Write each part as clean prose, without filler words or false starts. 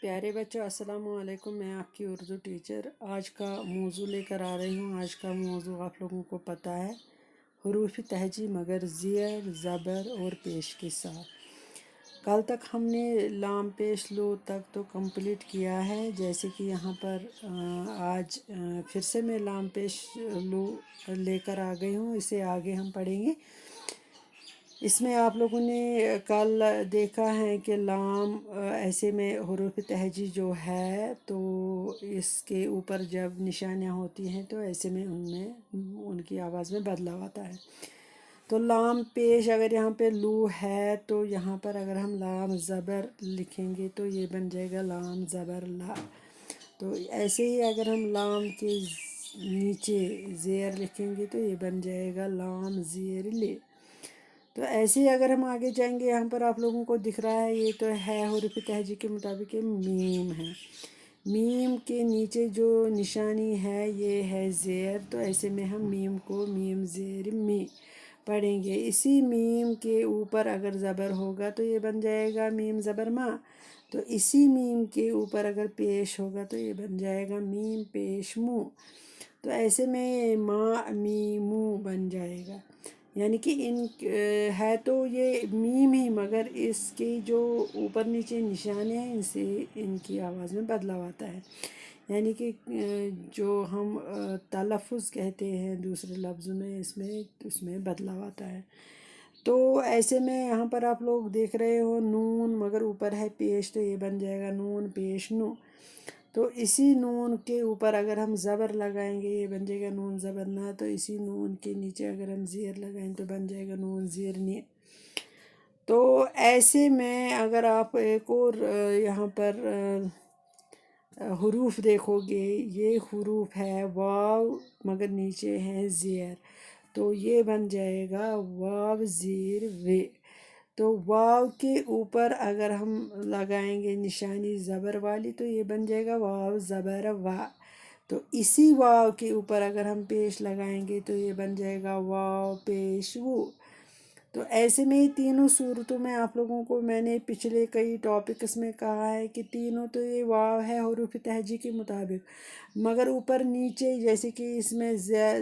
پیارے بچوں السلام علیکم، میں آپ کی اردو ٹیچر آج کا موضوع لے کر آ رہی ہوں۔ آج کا موضوع آپ لوگوں کو پتہ ہے، حروف تہجی مگر زیر زبر اور پیش کے ساتھ۔ کل تک ہم نے لام پیش لو تک تو کمپلیٹ کیا ہے، جیسے کہ یہاں پر آج پھر سے میں لام پیش لو لے کر آ گئی ہوں، اسے آگے ہم پڑھیں گے۔ اس میں آپ لوگوں نے کل دیکھا ہے کہ لام ایسے میں حروف تہجی جو ہے تو اس کے اوپر جب نشانیاں ہوتی ہیں تو ایسے میں ان کی آواز میں بدلاؤ آتا ہے۔ تو لام پیش اگر یہاں پہ لو ہے تو یہاں پر اگر ہم لام زبر لکھیں گے تو یہ بن جائے گا لام زبر لا۔ تو ایسے ہی اگر ہم لام کے نیچے زیر لکھیں گے تو یہ بن جائے گا لام زیر لے۔ تو ایسے ہی اگر ہم آگے جائیں گے، یہاں پر آپ لوگوں کو دکھ رہا ہے یہ تو ہے حروف تہجی کے مطابق یہ میم ہے۔ میم کے نیچے جو نشانی ہے یہ ہے زیر، تو ایسے میں ہم میم کو میم زیر می پڑھیں گے۔ اسی میم کے اوپر اگر زبر ہوگا تو یہ بن جائے گا میم زبر ما، تو اسی میم کے اوپر اگر پیش ہوگا تو یہ بن جائے گا میم پیش مو۔ تو ایسے میں ما می مو بن جائے گا، یعنی کہ ہے تو یہ میم ہی مگر اس کے جو اوپر نیچے نشانے ہیں ان سے ان کی آواز میں بدلاؤ آتا ہے، یعنی کہ جو ہم تلفظ کہتے ہیں دوسرے لفظوں میں اس میں بدلاؤ آتا ہے۔ تو ایسے میں یہاں پر آپ لوگ دیکھ رہے ہو نون مگر اوپر ہے پیش، تو یہ بن جائے گا نون پیش نو۔ تو اسی نون کے اوپر اگر ہم زبر لگائیں گے یہ بن جائے گا نون زبر نا، تو اسی نون کے نیچے اگر ہم زیر لگائیں تو بن جائے گا نون زیر نی۔ تو ایسے میں اگر آپ ایک اور یہاں پر حروف دیکھو گے، یہ حروف ہے واو مگر نیچے ہے زیر، تو یہ بن جائے گا واو زیر وے۔ تو واو کے اوپر اگر ہم لگائیں گے نشانی زبر والی تو یہ بن جائے گا واو زبر وا، تو اسی واو کے اوپر اگر ہم پیش لگائیں گے تو یہ بن جائے گا واو پیش وو۔ تو ایسے میں تینوں صورتوں میں آپ لوگوں کو میں نے پچھلے کئی ٹاپکس میں کہا ہے کہ تینوں تو یہ واو ہے حروف تہجی کے مطابق، مگر اوپر نیچے جیسے کہ اس میں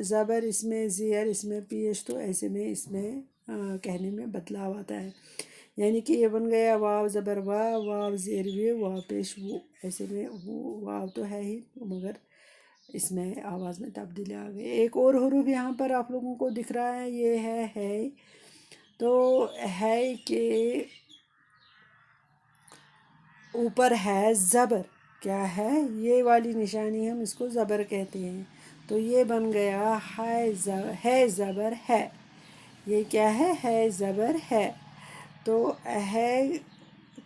زبر، اس میں زیر، اس میں پیش، تو ایسے میں اس میں کہنے میں بدلاؤ آتا ہے، یعنی کہ یہ بن گیا واو زبر وا، واو زیر وے، واو پیش وو۔ ایسے میں واو تو ہے ہی مگر اس میں آواز میں تبدیلی آ گئی۔ ایک اور حروف یہاں پر آپ لوگوں کو دکھ رہا ہے، یہ ہے تو ہے کہ اوپر ہے زبر، کیا ہے یہ والی نشانی، ہم اس کو زبر کہتے ہیں، تو یہ بن گیا ہے زبر ہے۔ یہ کیا ہے زبر ہے، تو ہے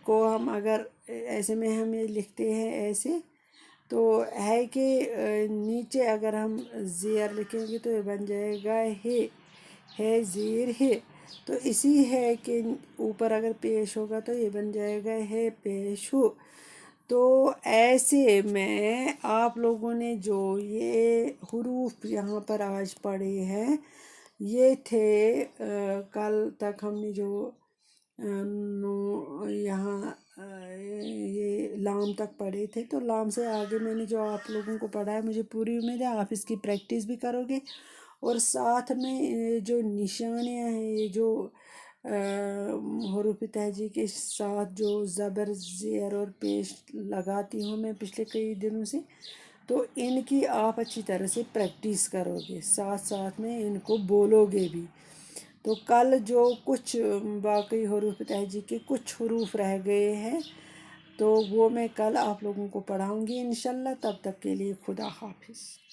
کو ہم اگر ایسے میں ہم یہ لکھتے ہیں ایسے، تو ہے کہ نیچے اگر ہم زیر لکھیں گے تو یہ بن جائے گا ہے زیر ہے، تو اسی ہے کہ اوپر اگر پیش ہوگا تو یہ بن جائے گا ہے پیش ہو۔ تو ایسے میں آپ لوگوں نے جو یہ حروف یہاں پر آج پڑھے ہیں یہ تھے کل تک ہم نے جو یہاں یہ لام تک پڑھے تھے، تو لام سے آگے میں نے جو آپ لوگوں کو پڑھا ہے مجھے پوری امید ہے آپ اس کی پریکٹس بھی کرو گے، اور ساتھ میں جو نشانیاں ہیں، یہ جو حروف تہجی کے ساتھ جو زبر زیر اور پیش لگاتی ہوں میں پچھلے کئی دنوں سے، تو ان کی آپ اچھی طرح سے پریکٹس کرو گے، ساتھ ساتھ میں ان کو بولو گے بھی۔ تو کل جو کچھ باقی حروف تہجی کے کچھ حروف رہ گئے ہیں تو وہ میں کل آپ لوگوں کو پڑھاؤں گی انشاءاللہ۔ تب تک کے لیے خدا حافظ۔